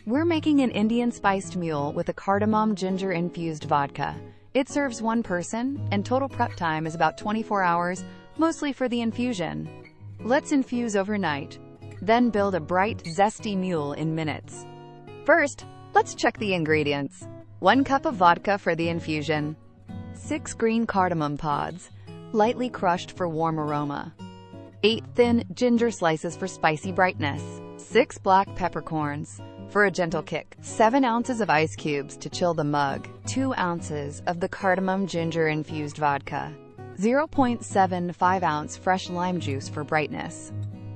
We're making an Indian spiced mule with a cardamom-ginger infused vodka. It serves one person, and total prep time is about 24 hours, mostly for the infusion. Let's infuse overnight, then build a bright, zesty mule in minutes. First, let's check the ingredients. 1 cup of vodka for the infusion. 6 green cardamom pods, lightly crushed for warm aroma. 8 thin ginger slices for spicy brightness. 6 black peppercorns for a gentle kick. 7 ounces of ice cubes to chill the mug. 2 ounces of the cardamom-ginger infused vodka. 0.75 ounce fresh lime juice for brightness.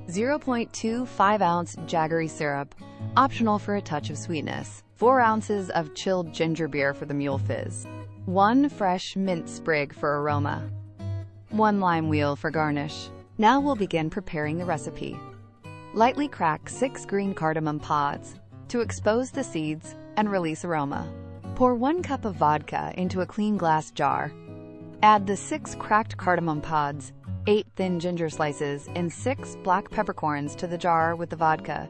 0.25 ounce jaggery syrup, optional for a touch of sweetness. 4 ounces of chilled ginger beer for the mule fizz. 1 fresh mint sprig for aroma. 1 lime wheel for garnish. Now we'll begin preparing the recipe. Lightly crack 6 green cardamom pods to expose the seeds and release aroma. Pour 1 cup of vodka into a clean glass jar. Add the 6 cracked cardamom pods, 8 thin ginger slices, and 6 black peppercorns to the jar with the vodka.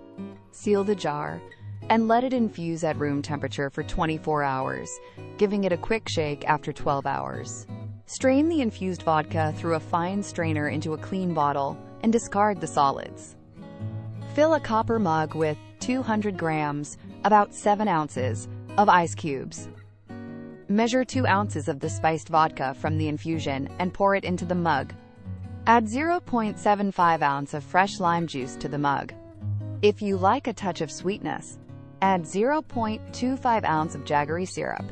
Seal the jar and let it infuse at room temperature for 24 hours, giving it a quick shake after 12 hours. Strain the infused vodka through a fine strainer into a clean bottle and discard the solids. Fill a copper mug with 200 grams, about 7 ounces, of ice cubes. Measure 2 ounces of the spiced vodka from the infusion and pour it into the mug. Add 0.75 ounce of fresh lime juice to the mug. If you like a touch of sweetness, add 0.25 ounce of jaggery syrup.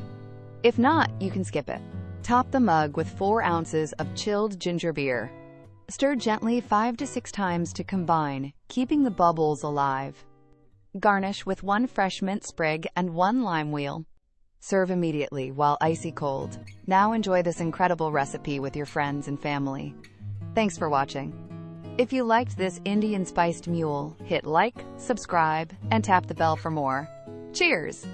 If not, you can skip it. Top the mug with 4 ounces of chilled ginger beer. Stir gently 5 to 6 times to combine, keeping the bubbles alive. Garnish with 1 fresh mint sprig and 1 lime wheel. Serve immediately while icy cold. Now enjoy this incredible recipe with your friends and family. Thanks for watching. If you liked this Indian spiced mule, hit like, subscribe, and tap the bell for more. Cheers!